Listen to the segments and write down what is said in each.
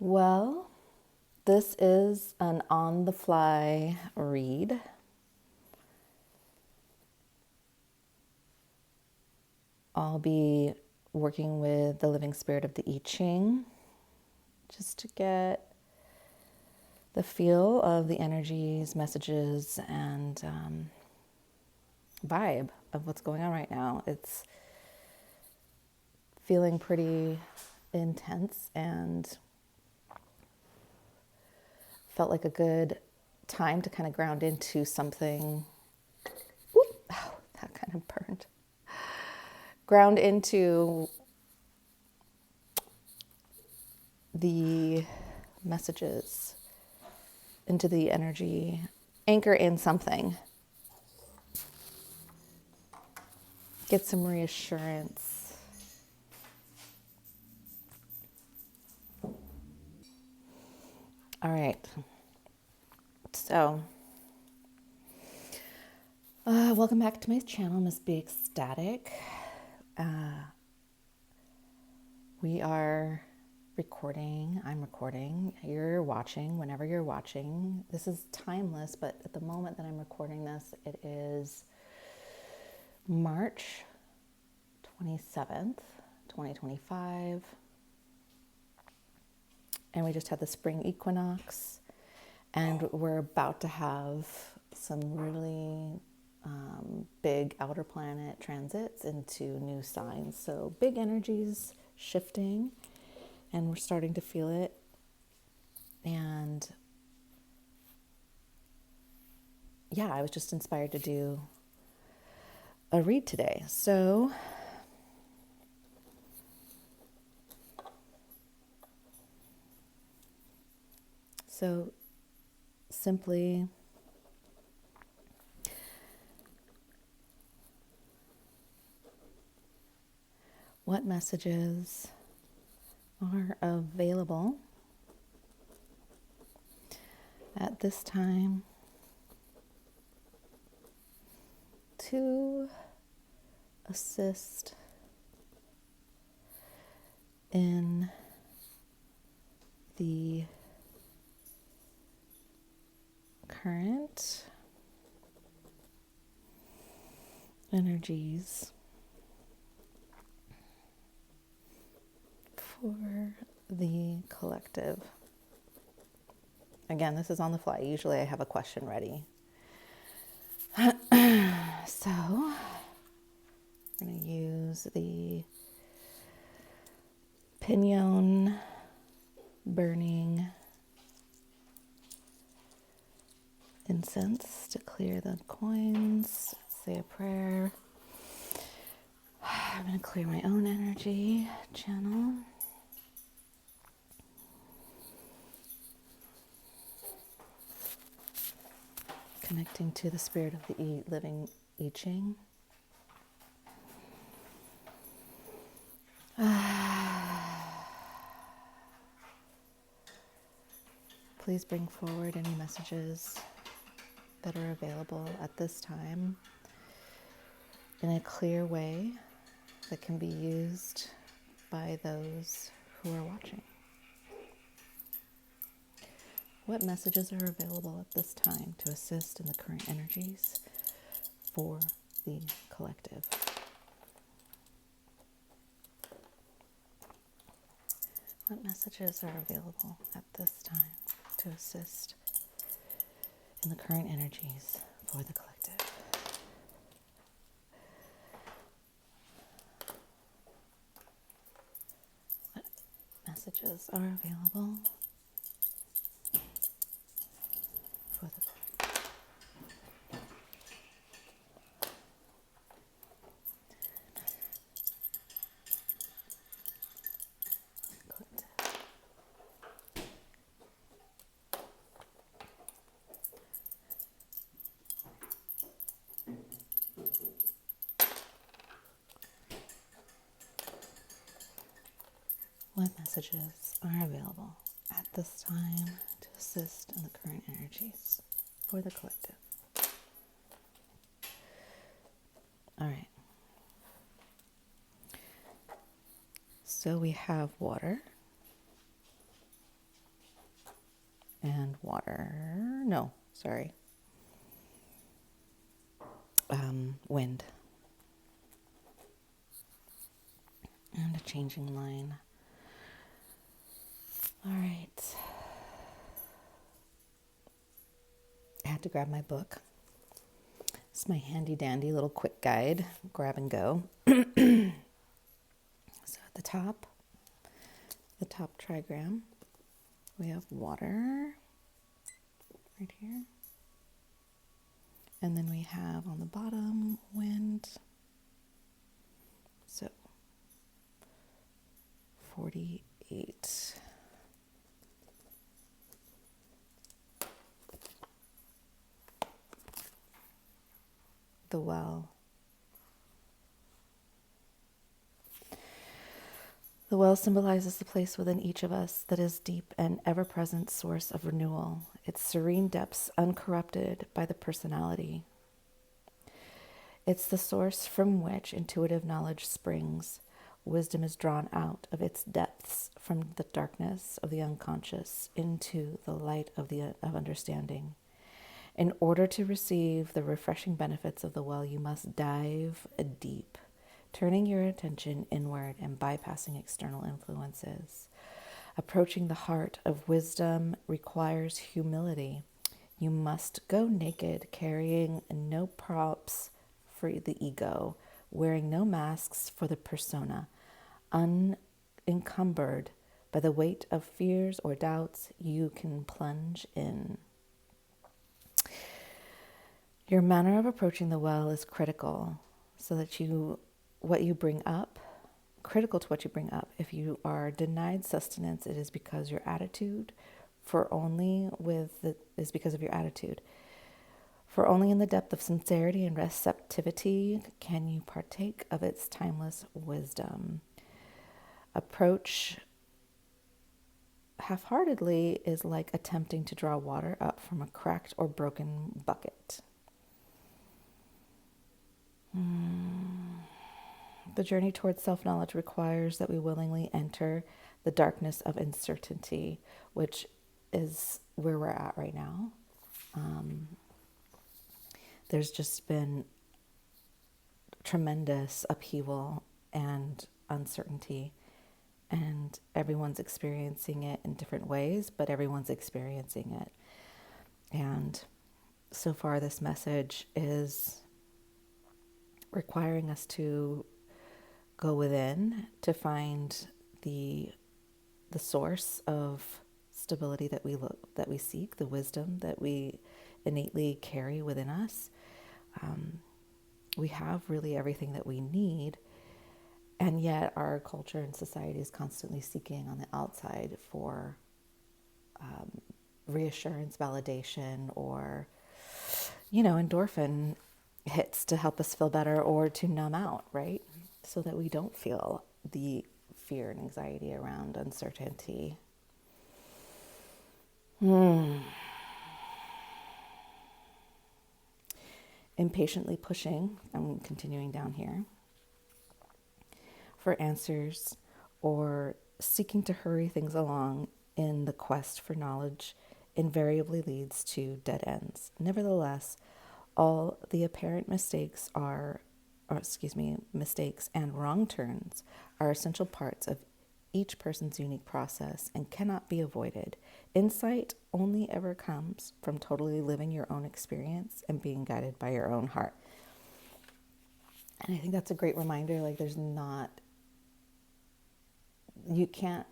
Well, this is an on-the-fly read. I'll be working with the living spirit of the I Ching just to get the feel of the energies, messages, and vibe of what's going on right now. It's feeling pretty intense and felt like a good time to kind of ground into something. Whoop, oh, that kind of burned. Ground into the messages, into the energy, anchor in something. Get some reassurance. All right. So, welcome back to my channel, Miss Be Ecstatic. We are recording. I'm recording. You're watching whenever you're watching. This is timeless, but at the moment that I'm recording this, it is March 27th, 2025. And we just had the spring equinox. And we're about to have some really big outer planet transits into new signs. So big energies shifting, and we're starting to feel it. And yeah, I was just inspired to do a read today. So simply what messages are available at this time to assist in the current energies for the collective. Again, this is on the fly. Usually I have a question ready. So I'm going to use the pinion burning incense to clear the coins, say a prayer. I'm going to clear my own energy channel. Connecting to the spirit of the living I Ching. Please bring forward any messages that are available at this time in a clear way that can be used by those who are watching. What messages are available at this time to assist in the current energies for the collective? What messages are available at this time to assist in the current energies for the collective? What messages are available for the collective? What messages are available at this time to assist in the current energies for the collective? All right. So we have water, and water. No, sorry. Wind. And a changing line. All right. I had to grab my book. It's my handy dandy little quick guide, grab and go. So at the top trigram, we have water right here. And then we have on the bottom wind. So 48. The well. The well symbolizes the place within each of us that is deep and ever-present source of renewal, its serene depths uncorrupted by the personality. It's the source from which intuitive knowledge springs. Wisdom is drawn out of its depths from the darkness of the unconscious into the light of understanding. In order to receive the refreshing benefits of the well, you must dive deep, turning your attention inward and bypassing external influences. Approaching the heart of wisdom requires humility. You must go naked, carrying no props for the ego, wearing no masks for the persona, unencumbered by the weight of fears or doubts. You can plunge in. Your manner of approaching the well is critical, so that what you bring up, critical to what you bring up. If you are denied sustenance, it is because your attitude, is because of your attitude. For only in the depth of sincerity and receptivity can you partake of its timeless wisdom. Approach half-heartedly is like attempting to draw water up from a cracked or broken bucket. The journey towards self-knowledge requires that we willingly enter the darkness of uncertainty, which is where we're at right now. There's just been tremendous upheaval and uncertainty, and everyone's experiencing it in different ways, but everyone's experiencing it. And so far, this message is requiring us to go within to find the source of stability that we seek, the wisdom that we innately carry within us. We have really everything that we need, and yet our culture and society is constantly seeking on the outside for reassurance, validation, or endorphin hits to help us feel better or to numb out, right? So that we don't feel the fear and anxiety around uncertainty. Impatiently pushing, I'm continuing down here, for answers or seeking to hurry things along in the quest for knowledge invariably leads to dead ends. Nevertheless, all the apparent mistakes and wrong turns are essential parts of each person's unique process and cannot be avoided. Insight only ever comes from totally living your own experience and being guided by your own heart. And I think that's a great reminder. Like, you can't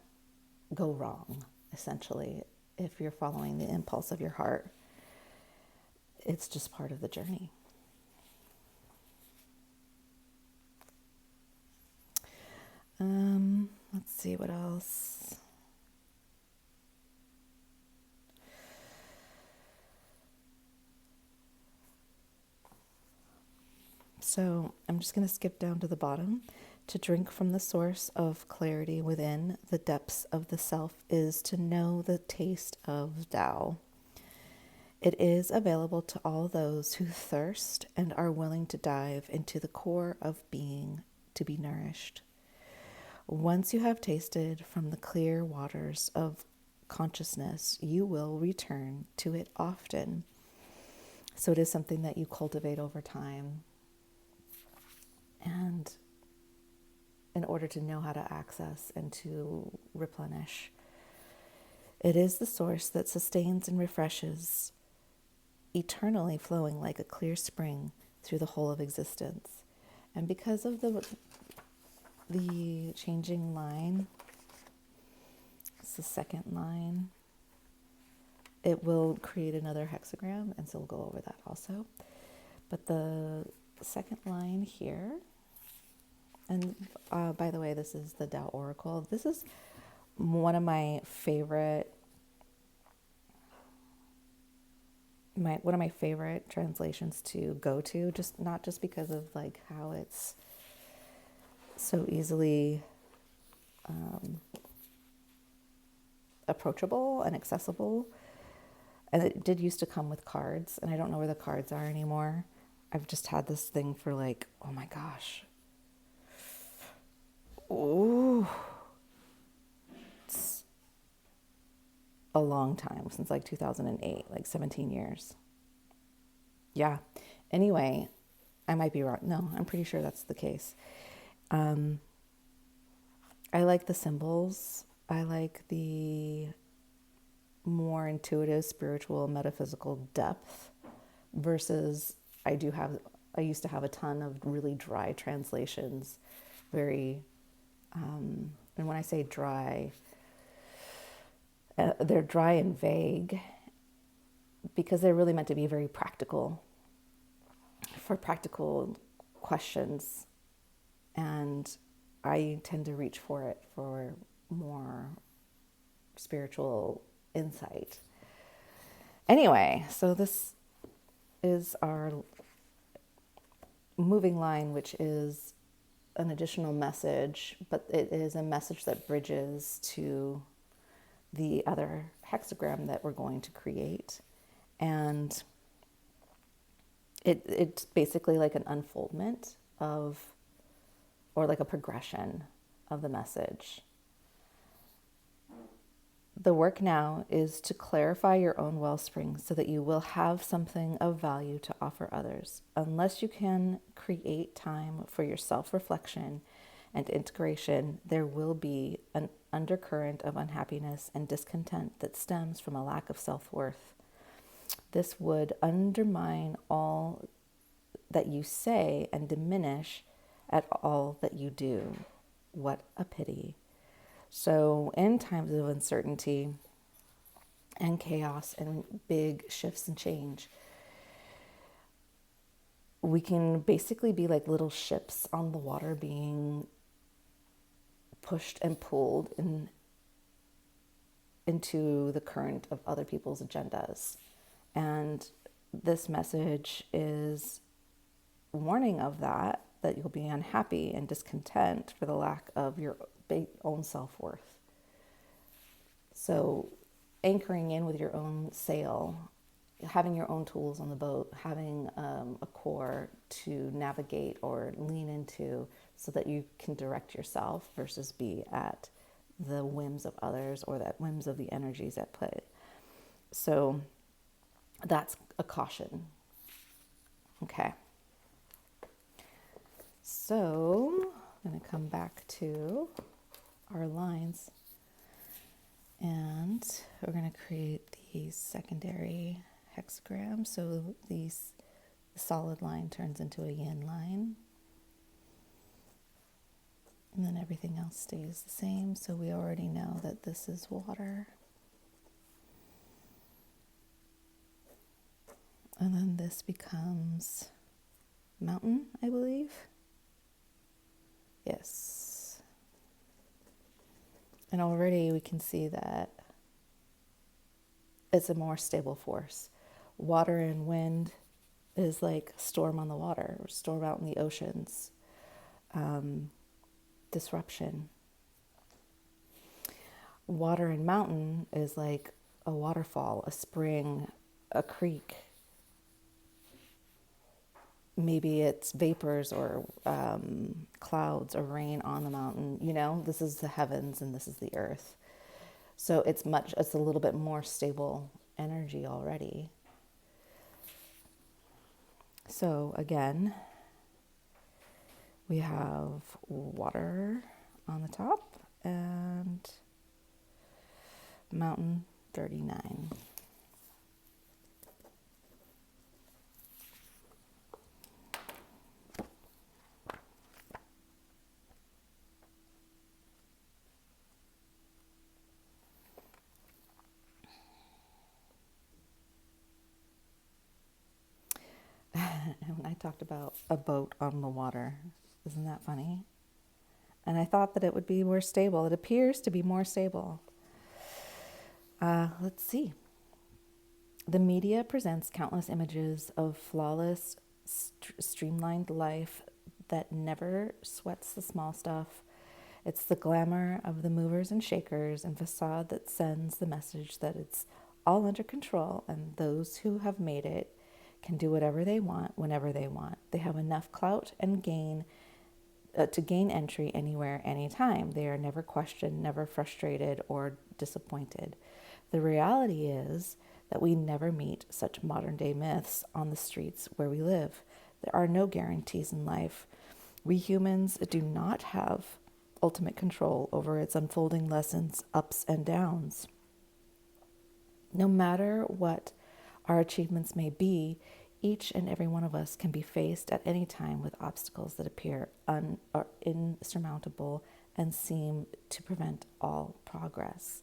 go wrong, essentially, if you're following the impulse of your heart. It's just part of the journey. Let's see what else. So I'm just going to skip down to the bottom. To drink from the source of clarity within the depths of the self is to know the taste of Tao. It is available to all those who thirst and are willing to dive into the core of being to be nourished. Once you have tasted from the clear waters of consciousness, you will return to it often. So it is something that you cultivate over time. And in order to know how to access and to replenish, it is the source that sustains and refreshes, eternally flowing like a clear spring through the whole of existence. And because of the changing line, it's the second line, it will create another hexagram, and so we'll go over that also. But the second line here, and by the way, this is the Tao Oracle. This is one of my favorite translations to go to, just not just because of like how it's so easily approachable and accessible. And it did used to come with cards, and I don't know where the cards are anymore. I've just had this thing for like, oh my gosh. Ooh. It's a long time, since like 2008, like 17 years. Yeah. Anyway, I might be wrong. No, I'm pretty sure that's the case. I like the symbols. I like the more intuitive, spiritual, metaphysical depth versus I used to have a ton of really dry translations, very, and when I say dry, they're dry and vague because they're really meant to be very practical for practical questions. And I tend to reach for it for more spiritual insight. Anyway, so this is our moving line, which is an additional message, but it is a message that bridges to the other hexagram that we're going to create. And it's basically like an unfoldment of, or like a progression of the message. The work now is to clarify your own wellspring so that you will have something of value to offer others. Unless you can create time for your self-reflection and integration, there will be an undercurrent of unhappiness and discontent that stems from a lack of self-worth. This would undermine all that you say and diminish at all that you do. What a pity. So in times of uncertainty and chaos and big shifts and change, we can basically be like little ships on the water being pushed and pulled into the current of other people's agendas. And this message is warning of that you'll be unhappy and discontent for the lack of your own self-worth. So anchoring in with your own sail, having your own tools on the boat, having a core to navigate or lean into so that you can direct yourself versus be at the whims of others or that whims of the energies at play. So that's a caution. Okay. So I'm going to come back to our lines and we're going to create the secondary hexagram. So the solid line turns into a yin line. And then everything else stays the same. So we already know that this is water. And then this becomes mountain, I believe. Yes. And already we can see that it's a more stable force. Water and wind is like storm on the water, or storm out in the oceans, disruption. Water and mountain is like a waterfall, a spring, a creek. Maybe it's vapors or clouds or rain on the mountain. You know, this is the heavens and this is the earth. So it's a little bit more stable energy already. So again, we have water on the top and mountain 39. And I talked about a boat on the water. Isn't that funny? And I thought that it would be more stable. It appears to be more stable. Let's see. The media presents countless images of flawless, streamlined life that never sweats the small stuff. It's the glamour of the movers and shakers and facade that sends the message that it's all under control, and those who have made it can do whatever they want whenever they want. They have enough clout and to gain entry anywhere, anytime. They are never questioned, never frustrated or disappointed. The reality is that we never meet such modern day myths on the streets where we live. There are no guarantees in life. We humans do not have ultimate control over its unfolding lessons, ups and downs. No matter what our achievements may be, each and every one of us can be faced at any time with obstacles that appear or insurmountable and seem to prevent all progress.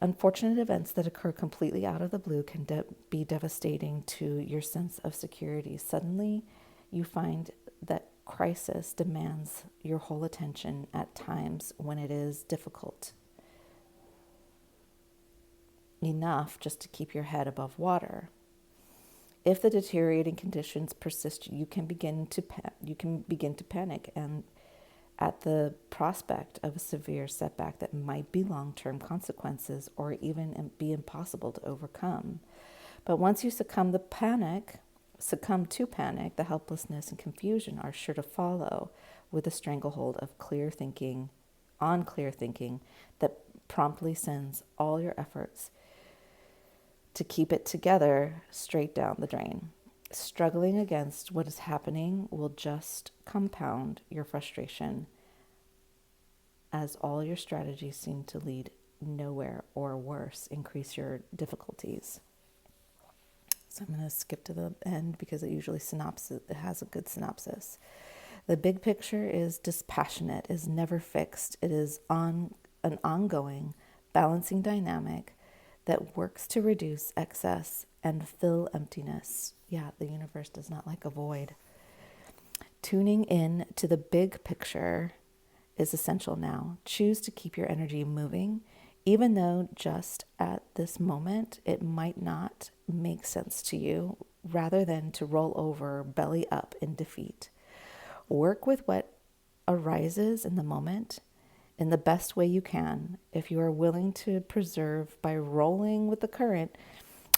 Unfortunate events that occur completely out of the blue can be devastating to your sense of security. Suddenly, you find that crisis demands your whole attention at times when it is difficult enough just to keep your head above water. If the deteriorating conditions persist, you can begin to panic, and at the prospect of a severe setback that might be long-term consequences or even be impossible to overcome. But once you succumb to panic, the helplessness and confusion are sure to follow, with a stranglehold of clear thinking that promptly sends all your efforts to keep it together straight down the drain. Struggling against what is happening will just compound your frustration, as all your strategies seem to lead nowhere, or worse, increase your difficulties. So I'm going to skip to the end because it has a good synopsis. The big picture is dispassionate, is never fixed. It is an ongoing, balancing dynamic that works to reduce excess and fill emptiness. Yeah, the universe does not like a void. Tuning in to the big picture is essential now. Choose to keep your energy moving, even though just at this moment it might not make sense to you, rather than to roll over belly up in defeat. Work with what arises in the moment in the best way you can. If you are willing to preserve by rolling with the current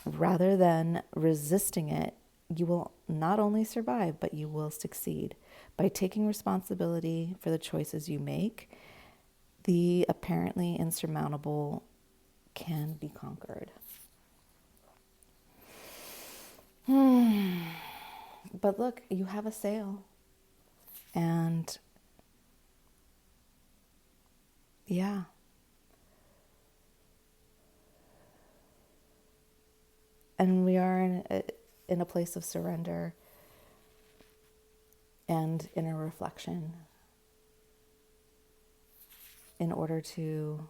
rather than resisting it, you will not only survive, but you will succeed. By taking responsibility for the choices you make, the apparently insurmountable can be conquered. But look, you have a sail. And yeah. And we are in a place of surrender and inner reflection in order to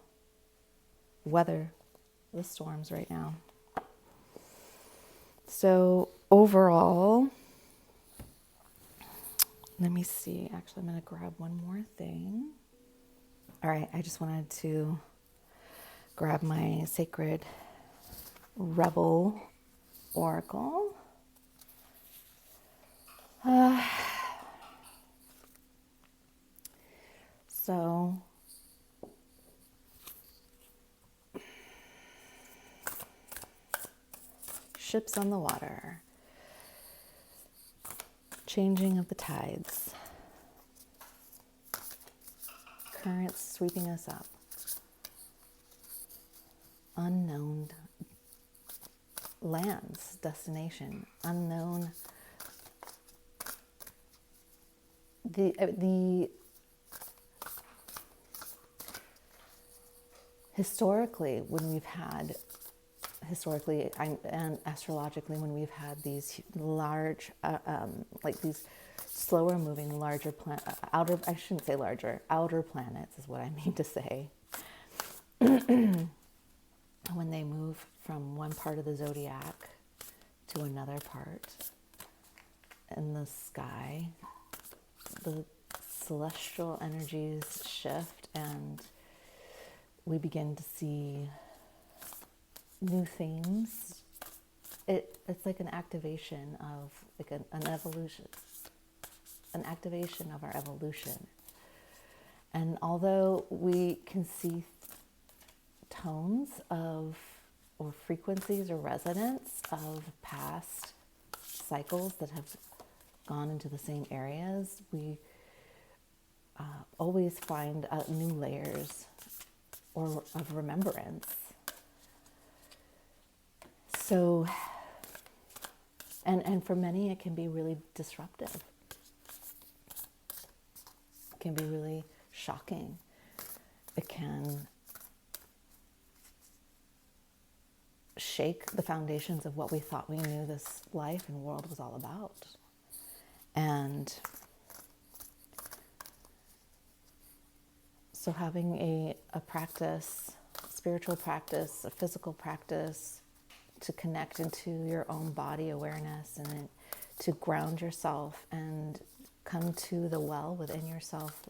weather the storms right now. So overall, let me see. Actually, I'm going to grab one more thing. All right, I just wanted to grab my sacred Rebel Oracle. So ships on the water, changing of the tides, currents sweeping us up, unknown lands, destination, unknown. The historically, and astrologically, when we've had these large, like these slower moving, larger I shouldn't say larger, outer planets is what I mean to say. When they move from one part of the zodiac to another part in the sky, the celestial energies shift and we begin to see new themes. It's like an activation of like an evolution, an activation of our evolution. And although we can see tones of, or frequencies or resonance of past cycles that have gone into the same areas, we always find new layers or of remembrance. So, and for many, it can be really disruptive. It can be really shocking. It can shake the foundations of what we thought we knew this life and world was all about. And so having a practice, spiritual practice, a physical practice to connect into your own body awareness and to ground yourself and come to the well within yourself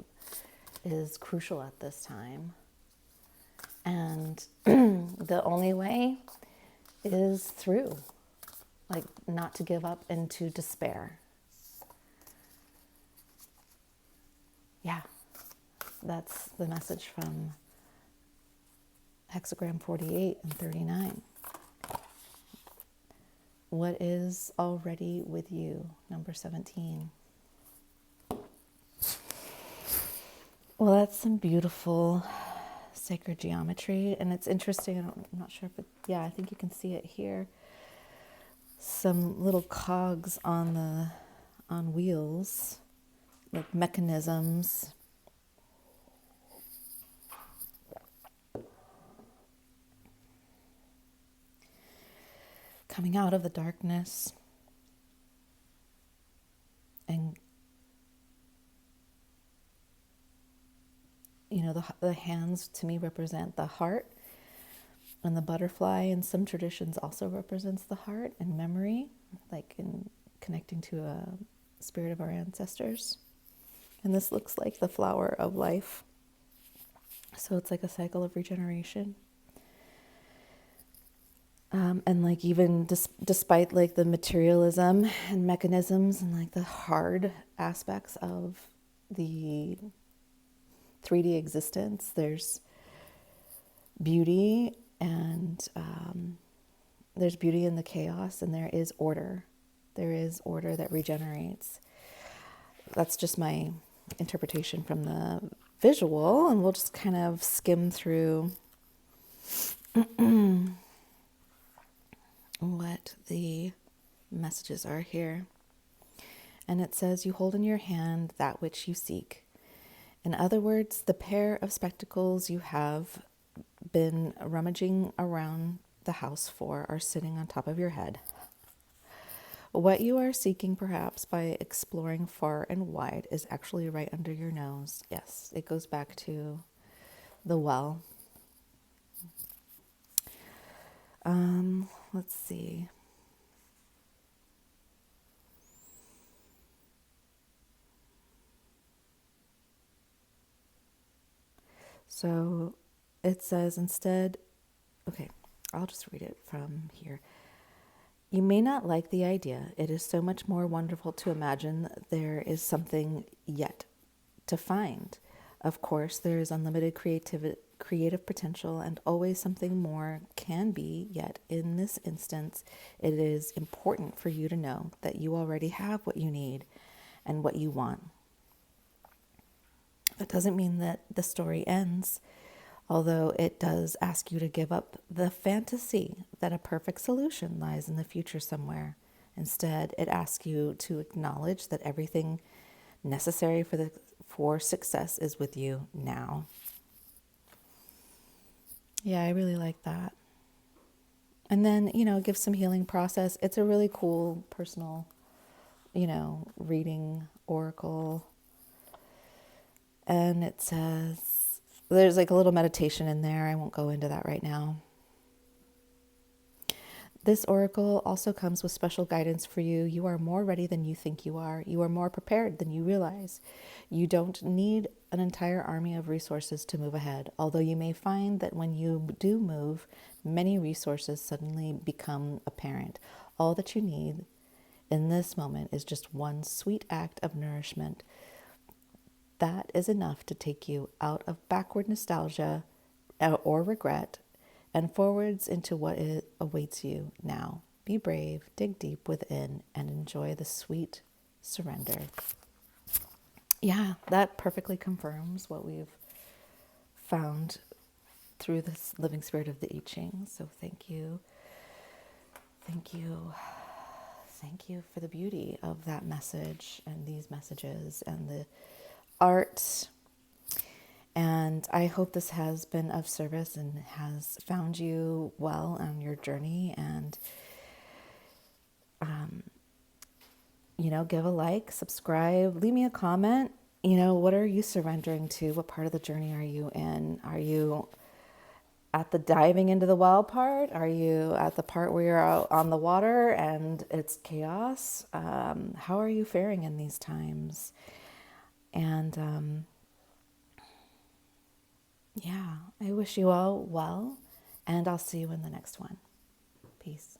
is crucial at this time. And the only way is through, like, not to give up into despair. Yeah, that's the message from hexagram 48 and 39. What is already with you, number 17. Well, that's some beautiful sacred geometry, and it's interesting. I'm not sure if I think you can see it here. Some little cogs on wheels, like mechanisms. Coming out of the darkness and the hands to me represent the heart, and the butterfly in some traditions also represents the heart and memory, like in connecting to a spirit of our ancestors. And this looks like the flower of life. So it's like a cycle of regeneration. And like even despite like the materialism and mechanisms and like the hard aspects of the 3D existence, there's beauty, and there's beauty in the chaos, and there is order. There is order that regenerates. That's just my interpretation from the visual, and we'll just kind of skim through what the messages are here. And it says, you hold in your hand that which you seek. In other words, the pair of spectacles you have been rummaging around the house for are sitting on top of your head. What you are seeking, perhaps, by exploring far and wide is actually right under your nose. Yes, it goes back to the well. Let's see. So it says instead, okay, I'll just read it from here. You may not like the idea. It is so much more wonderful to imagine there is something yet to find. Of course, there is unlimited creative potential, and always something more can be, yet in this instance, it is important for you to know that you already have what you need and what you want. That doesn't mean that the story ends. although it does ask you to give up the fantasy that a perfect solution lies in the future somewhere. Instead, it asks you to acknowledge that everything necessary for success is with you now. Yeah, I really like that. And then, give some healing process. It's a really cool personal, reading oracle. And it says, there's like a little meditation in there. I won't go into that right now. This oracle also comes with special guidance for you. You are more ready than you think you are. You are more prepared than you realize. You don't need an entire army of resources to move ahead, although you may find that when you do move, many resources suddenly become apparent. All that you need in this moment is just one sweet act of nourishment. That is enough to take you out of backward nostalgia or regret and forwards into what awaits you now. Be brave, dig deep within, and enjoy the sweet surrender. Yeah, that perfectly confirms what we've found through this living spirit of the I Ching. So thank you. Thank you. Thank you for the beauty of that message and these messages and the art. And I hope this has been of service and has found you well on your journey. And, give a like, subscribe, leave me a comment. What are you surrendering to? What part of the journey are you in? Are you at the diving into the well part? Are you at the part where you're out on the water and it's chaos? How are you faring in these times? And yeah, I wish you all well, and I'll see you in the next one. Peace.